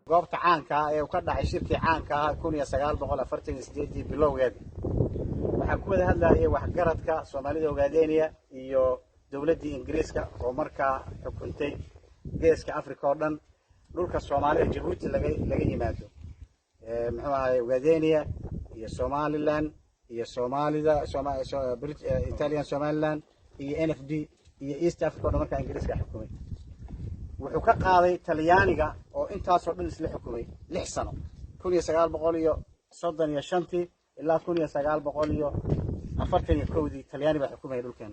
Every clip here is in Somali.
goobta caanka ah ee uu ka dhacay shirkii caanka ah 1948 bilowgeedii waxaa ku wada hadlayay waxgaradka Soomaalida Ogaadeniya iyo dawladda Ingiriiska oo markaa xukuntay geeska Afrika oo dhan dhulka Soomaaliya Djibouti laga yimaado muxuu ahaay Ogaadeniya iyo Somaliland iyo Soomaalida Italian Somaliland iyo NFD iyo East Africa oo markaa Ingiriiska xukumay wuxuu ka qaaday Talyaaniga oo intaas oo dhan isla xukumay 6 sano 1935 ilaa 1941 Talyaani baa xukumay dhulkan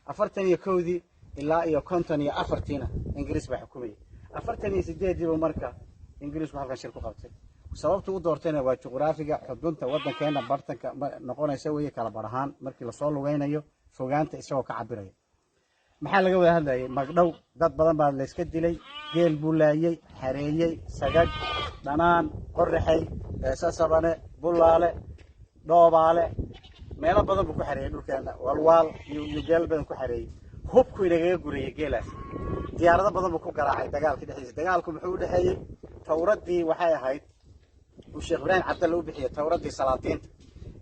41 ilaa iyo 54 Ingiriis baa xukumay 48 marka Ingiriisku halkan shir ku qabtay sababtu u doortayna waa juqraafiga xudunta wadankeena bartanka noqonaysa way kala barahaan markii la soo lugeynayo fogaanta isagoo ka cabirayo maxaa laga wada hadlayay magdhow dad badan baa la iska dilay geel bulaayay xareeyay sagad dhanaan qorraxay sasabane bulaale dhoobaale meelo badan buu ku xareeyay dhulkeena walwaal iyo geel badan ku xareeyay hubku inaga guriyay geelaas diyaarado badan buu ku garaacay dagaalkii dhexdiisa dagaalku muxuu u dhaxeeyay tawradii waxay ahayd uu Sheekh Ibrahim Cabdalla u bixiyay tawradii salaatiinta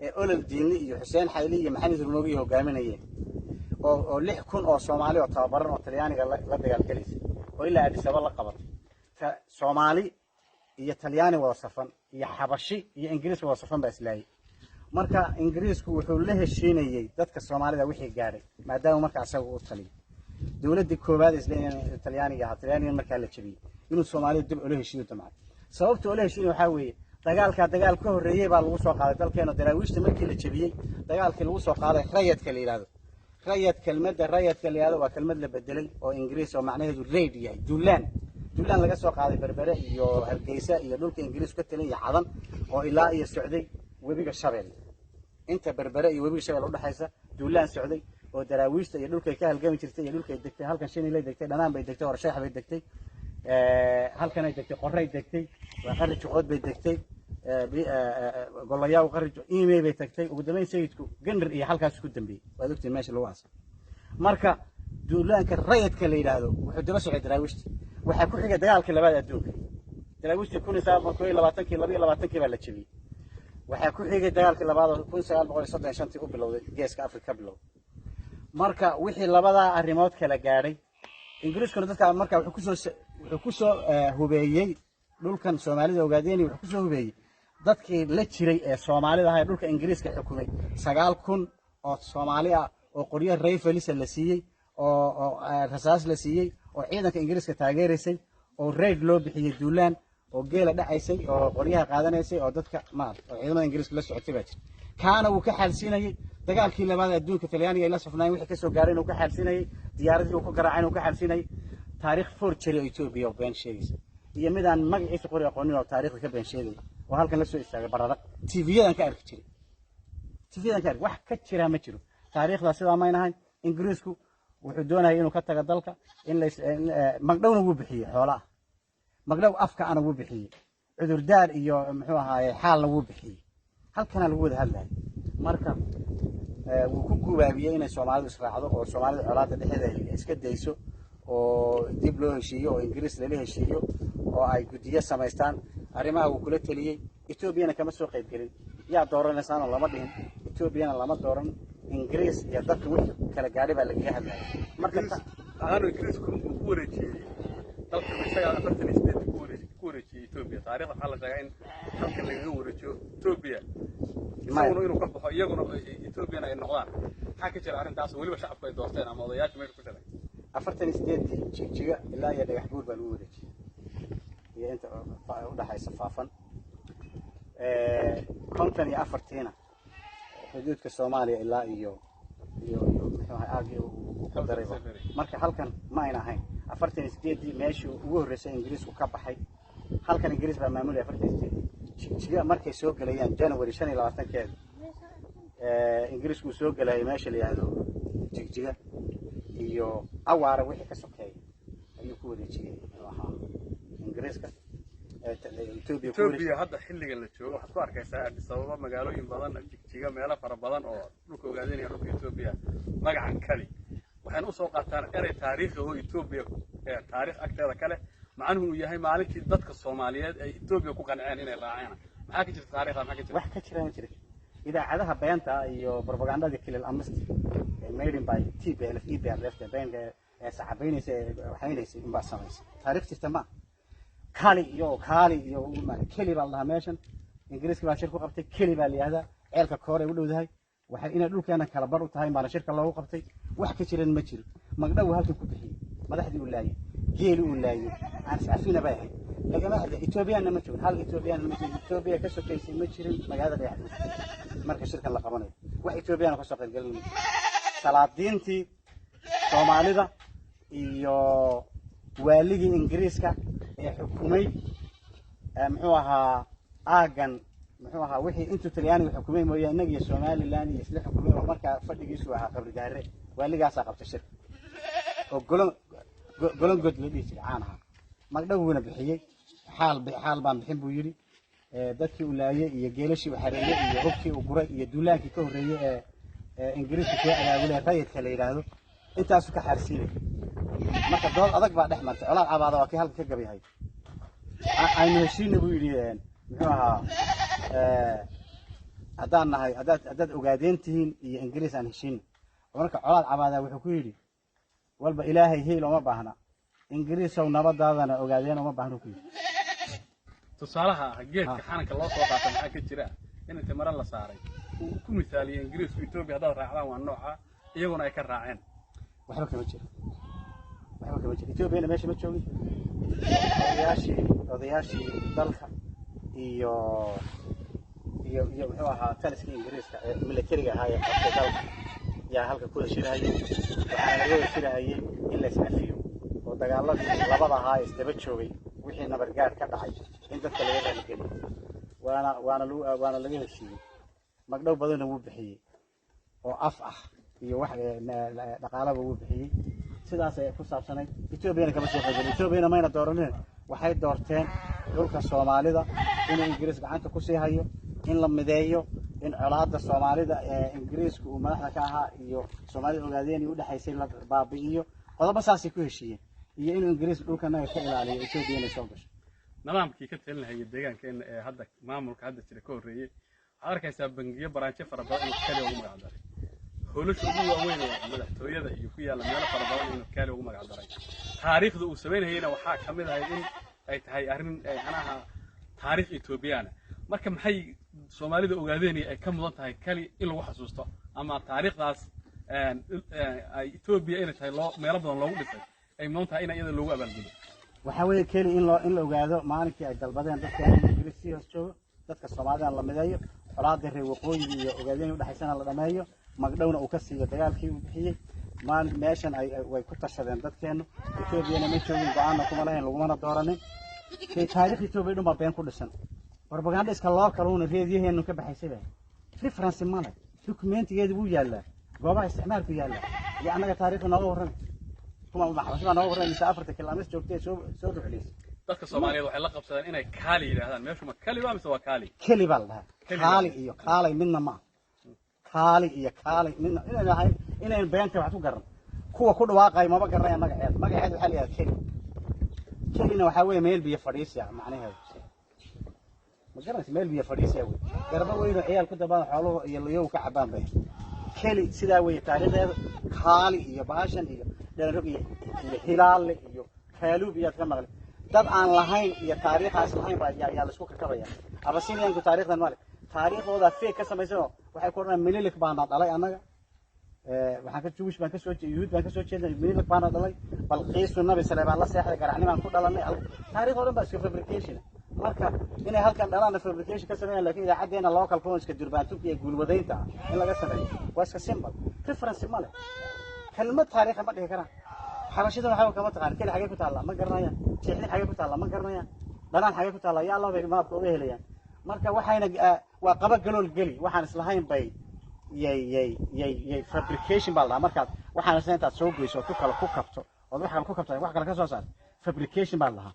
ee olol diinli iyo Xuseen Xayli iyo Maxamed Rumogi hogaaminayeen oo 6,000 oo Soomaali oo tababaran oo Talyaaniga la dagaalgalaysay oo ilaa Addis Ababa la qabatay Soomaali iyo Talyaani wada safan iyo Xabashi iyo Ingiriis wada safan baa islaayay marka Ingiriisku wuxuu la heshiinayay dadka Soomaalida wixii gaaray maadaama marka asagu u taliyay dawladda koobaad islaayay Talyaaniga marka la jabiyay inuu Soomaalida dib u la heshiiyo damacay sababta oo la heshiinay waxa weeye dagaal ka horeeyay baa lagu soo qaaday dalkeena daraawiishta markii la jabiyay dagaalkii lagu soo qaaday rayadka la yiraahdo كلمة ريت كليادة وكلمة لبدلي أو إنجليز أو معناه الريد يعني دولان laga soo qaaday berbere iyo hargeysa iyo dhulka Ingiriis ka taliyay cadan oo ilaa iyo socday webiga Shabeelle inta berbere iyo webiga Shabeelle u dhaxaysa duulaan socday oo daraawiishta iyo dhulka ka halgami jirtay iyo dhulka ay degtay halkan Shinilay degtay dhanaan bay degtay Warshax bay degtay halkan ay degtay Qorray degtay waa qarri juqood bay degtay golayaal qarri email bay tagtay ugu dambeyn sayidku ganr iyo halkaas ku dambeeyay waa ogtay meesha lagu aasay marka duulaanka rayidka la yiraahdo wuxuu daba socday daraawiishta waxa ku xigay dagaalkii labaad adduunka daraawiishta 1922 baa la jabiyay waxa ku xigay dagaalkii labaad 1935 u bilowday geeska Afrika bilowday marka wixii labada arrimood kala gaaray Ingiriiskuna dadka marka wuxuu ku soo hubeeyay dhulkan Soomaalida Ogaadeniya wuxuu ku soo hubeeyay dadkii la jiray ee Soomaalida ahaa dhulka Ingiriiska xukumay 9,000 oo Soomaali ah oo qoryo rifles la siiyay oo rasaas la siiyay oo ciidanka Ingiriiska taageerisay oo raid loo bixiyay duulaan oo geela dhacaysay oo qoryaha qaadanaysay oo dadka oo ciidamada Ingiriiska la socotay baa jir kaana uu ka xalsinayay dagaalkii labaad adduunka Talyaaniga ay la safnaan wixii ka soo gaaray inuu ka xalsinayay diyaaradii uu ku garaacay inuu ka xalsinayay taariikh forgery oo Ethiopia oo been sheegaysa iyo midaan magaciisa qori aqoonin oo taariikhda ka been sheegay oo halkan la soo istaagay bararaq TV-yadan ka arki jiray wax ka jira ma jiro taariikhda sidaa ma aynahayn Ingiriisku wuxuu doonayay inuu ka tago dalka in magdhowna uu bixiyo xoolaha magdhow afka ana uu bixiyo cudurdaar iyo muxuu ahaayay xaalna uu bixiyo halkana lagu wada hadlay marka wuu ku guubaabiyay inay Soomaalidu israacdo oo Soomaalida colaadda dhexdeeda iska dayso oo dib loo heshiiyo oo Ingiriis la heshiiyo oo ay gudiyo sameystaan arrimaha uu kula taliyay Ethiopia kama soo qayb galin yaa dooranaysan lama dhihin Ethiopia lama dooran Ingiriis iyo dadku wixii kala gaadhay baa laga hadlay marka aanu Ingiriis ku wareejiyay dalka isaga 48 ku wareejiyay Ethiopia taariikhda waxa la sheegay in halka laga wareejiyo Ethiopia isaguna inuu ka baxo iyaguna Ethiopia ay noqdaan waxa ka jira arrintaas waliba shacabku ay doorteen ama odayaasha meesha ku jiray 48 jijiga ilaa iyo dhagax buur baa lagu wareejiyay iyo inta u dhaxaysa faafan konton iyo 40 xuduudka Soomaaliya ilaa iyo muxuu ahaay ku dareero marka halkan ma ayna ahayn 48 meeshii ugu horeysay Ingiriisku ka baxay halkan Ingiriis baa maamulay 48 jijiga markay soo galayaan January 25 Ingiriisku soo galay meesha la yiraahdo jijiga iyo awaara wixii ka sokeeyay ayuu ku wareejiyay ahaa Ingiriiska Ethiopia hadda xilligan la joogo waxaad ku arkaysaa Addis Ababa magaalooyin badan jigjiga meelo fara badan oo dhulka ogaadanaya dhulka Ethiopia magacan kali waxaan u soo qaataan eray taariikhi oo Ethiopia taariikh agteeda kale macnuhu uu yahay maalintii dadka Soomaaliyeed ay Ethiopia ku qanceen inay raacaan maxaa ka jirta taariikhda maxaa ka jirta wax ka jira ma jira idaacadaha beenta iyo propagandada kilil amnesty made by TPLF EPRF beenka saxabeynaysa waxaynaysa in baa samaysa taariikh jirta ma kali iyo keli baa la meeshan ingiriiska baa shir ku qabtay keli baa leeyahay ceelka koore u dhowdahay waxay inay dhulkeena kala bar u tahay maana shirka loogu qabtay wax ka jiran ma jiro magdhow halka ku bixiyay madaxdii uu laayay geeli uu laayay aan saafina baa ahay lagama hadla Ethiopian ma jiro hal Ethiopian ma jiro Ethiopia ka sokeysay ma jirin magaalada dhexdeeda marka shirkan la qabanayo wax Ethiopian ka soo qayb galin salaadiintii Soomaalida iyo waaligii ingiriiska ee xukumay muxuu ahaa aagan muxuu ahaa wixii intuu Talyaaniga xukumay mooyee inaga iyo Somaliland iyo isla xukumay oo marka fadhigiisu ahaa qabri gaare waaligaas qabtay shir oo golon god la dhigay caanaha magdhowna bixiyay xaal baan bixin buu yiri dadkii uu laayay iyo geelashii uu xareeyay iyo hubkii uu guray iyo duulaankii ka horeeyay ee ingiriiska ka abaabulay rayidka la yiraahdo intaas ka xarsiinay marka dood adag baa dhex martay colaad cabaada waa kii halka ka gabayay aynu heshiina buu yiri muxuu ahaa hadaan nahay hadad ogaadeentihiin iyo ingiriis aan heshiin marka colaad cabaada wuxuu ku yiri walba ilaahay heel uma baahna ingiriis oo nabadaadana ogaadeen uma baahna ku yiri tusaalaha geedka xananka loo soo qaatay maxaa ka jira in inta maran la saaray uu ku misaaliyo ingiriisku Ethiopia hadda raacdaan waa nooca iyaguna ay ka raaceen waxba kama jiro Ethiopia meesha ma joogin odayaashii dalka iyo wuxuu ahaa taliskii ingiriiska ee militariga ahaa ee qabtay dalka yaa halka ku heshiinayay waxaana laga heshiinayay in la iscafiyo oo dagaaladii labada ahaa isdaba joogay wixii nabargaad ka dhacay in dadka laga raaligeliyay waana laga heshiiyey magdhow badanna wuu bixiyey oo af ah iyo wax dhaqaalaba wuu bixiyey sidaas ay ku saabsanay Ethiopia kama soo qaybin Ethiopia mayna dooraneen waxay doorteen dhulka Soomaalida in ingiriis gacanta ku sii hayo in la mideeyo in colaadda Soomaalida ee ingiriisku uu madaxda ka ahaa iyo Soomaalida ogaadeen u dhaxaysay la baabi'iyo qodobo saasi ku heshiiyeen iyo in ingiriis dhulkana ka ilaaliyo Ethiopia inay soo gasho nidaamkii ka talinayay deegaankeena ee hadda maamulka hadda jira ka horeeyay waxaad arkaysaa bangiyo baraanjo fara badan oo kale ugu magacdaray howlasha ugu waaweyn ee madaxtooyada iyo ku yaala meelo fara badan oo kale ugu magacdaray taariikhda uu sameynayna waxaa kamid ah in ay tahay arrin anaha taariikh Ethiopiana marka maxay Soomaalida ogaadeen ay ka mudan tahay kali in lagu xasuusto ama taariikhdaas ay Ethiopia inay tahay meelo badan loogu dhisay ay mudan tahay in iyada loogu abaalgudo waxa weeye kali in la ogaado maalinkii ay dalbadeen dadka ingiriisi hoos joogo dadka Soomaalida la mideeyo colaadda reer waqooyiga iyo ogaadeen u dhaxaysana la dhameeyo magdhowna uu ka siiyo dagaalkii uu bixiyay meeshan way ku tashadeen dadkeenu Ethiopia ma joogin go'aan kuma lahayn laguma dooranin taariikh Ethiopia dhuma been ku dhisan propaganda iska loo kaluna reediyaheenu ka baxaysay reference male dokumentigeedu wuu yaalaa goobaha isticmaalku yaalaa iyo anaga taariikhda nooga waran kuma maxbasba nooga waran inta afarta kiiloomitir joogtay soo duxliis dadka Soomaaliyeed waxay la qabsadeen inay kaali yiraahdaan meeshu ma kali waa mise waa kaali kali baa la kaali iyo kaalay midna ma kaali iyo kaali midna inay beenta wax ku garan kuwa ku dhawaaqay maba garanayaan magaceed waxa la yiraahdaa kelina waxa weeye meel biyo fadhiisiya macnaheedu ma garanaysa meel biyo fadhiisiya weey garba weyn oo ciyaal ku dabaan xooluhu iyo layow ka cabaan bay keli sidaa weeye taariikhdeeda kaali iyo baashan iyo dheerog iyo hilaal iyo kaalub iyo ka maqlay dad aan lahayn iyo taariikhaas lahayn baa yaa la isku kakabaya abasiniyanku taariikhdan male taariikhdooda fee ka samaysan waxay ku oranayaan Minilik baan dhalay anaga waxaan ka Jewish baan ka soo jeeday Yuhuud baan ka soo jeeday Minilik baan dhalay bal qiisu nabi sallallahu alayhi wasallam garacni baan ku dhalanay taariikhdooda baa iska fabrication marka inay halkan dhalaan fabrication ka sameeyaan laakiin idaacadeena local phones ka durbaantu iyo guulwadaynta in laga sameeyo waa iska simple reference male kalmad taariikh ma dhihi karaan xabashada waxa ka mataqaan kale xagee ku taala ma garanayaan jeexni xagee ku taala ma garanayaan dhalaan xagee ku taala yaa Allah bay maabka uga helayaan marka waxayna waa qaba galool gali waxaan islahayn bay yay fabrication baa la marka waxaan isla inta soo goyso ku kala ku kabto oo wax kale ka soo saar fabrication baa lahaa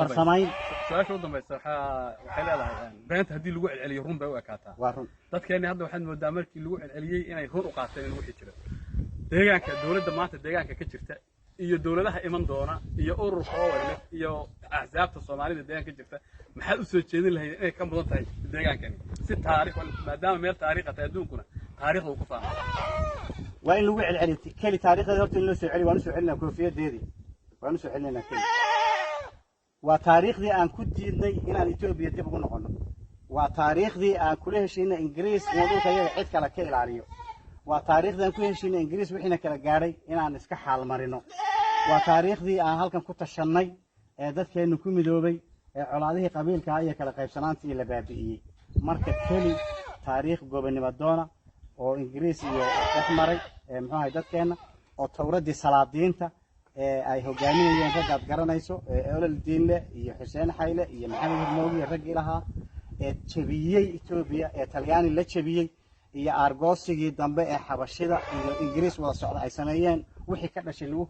farsamay su'aasha u dambaysa waxay leedahay beenta haddii lagu celceliyo run bay u ekaataa waa run dadkeena hadda waxaad moodaa markii lagu celceliyay inay run u qaateen in wixii jira deegaanka dawladda maanta deegaanka ka jirta iyo dawladaha iman doona iyo ururka ONF iyo axsaabta Soomaalida deegaanka ka jirta maxaad u soo jeedin lahayd inay ka mudan tahay deegaankani si taariikh maadaama meel taariikh ah adduunkuna taariikhda uu ku fahmo waa in lagu celceliyo kali taariikhda horta in loo soo celiyo waan soo celinaa koofiyadeedii waan soo celinaa kali waa taariikhdii aan ku diidnay inaan Itoobiya dib ugu noqono waa taariikhdii aan kula heshiinay Ingiriis inuu dhulka iyaga cid kale ka ilaaliyo waa taariikhdii aan ku heshiinay Ingiriis wixina kala gaaray inaan iska xaal marino waa taariikhdii aan halkan ku tashanay ee dadkeenu ku midoobay ee colaadihii qabiilka iyo kala qaybsanaantii la baabi'iyay marka kali taariikh gobonimo doona oo Ingiriis iyo dhexmaray muxuu ahay dadkeena oo tawradii salaadiinta ay hogaaminayeen ragad garanayso Olol Diinle iyo Xuseen Xayle iyo Maxamed Hirmoogi rag ilaha jabiyay Itoobiya Talyaani la jabiyay iyo argoosigii dambe ee xabashida iyo Ingiriis wada socda ay sameeyeen wixii ka dhashay lagu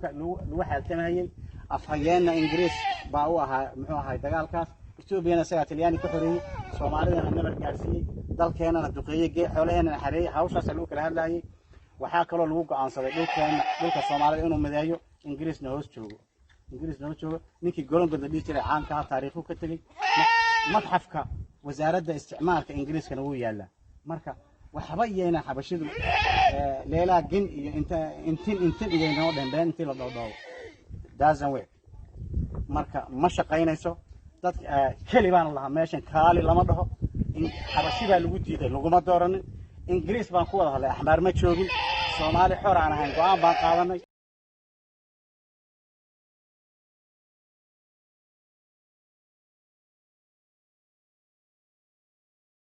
xaaltamayay afhayeena Ingiriis baa u ahaa muxuu ahay dagaalkaas Itoobiyana saga Talyaani ku xoreeyay Soomaalidana nabar gaarsiiyay dalkeenana duqeeyay xoolaheena xareeyay hawshaas lagu kala hadlayay waxaa kaloo lagu go'aansaday dhulka Soomaalida inuu mideeyo Ingiriisna hoos joogo ninkii golongoda dhigi jiray caanka taariikhu ka tagay madxafka wasaaradda isticmaalka Ingiriiskana wuu yaalaa marka waxba yeena xabashidu leela gin iyo inta idinoo dhanbeen intii la dhawdhaw daasan way marka ma shaqaynayso dad kali baan lahaa meeshan kaali lama dhaho in xabashida lagu diiday laguma dooranin Ingiriis baan ku wada hadlay axmaar ma joogin Soomaali xor aan ahayn go'aan baan qaadanay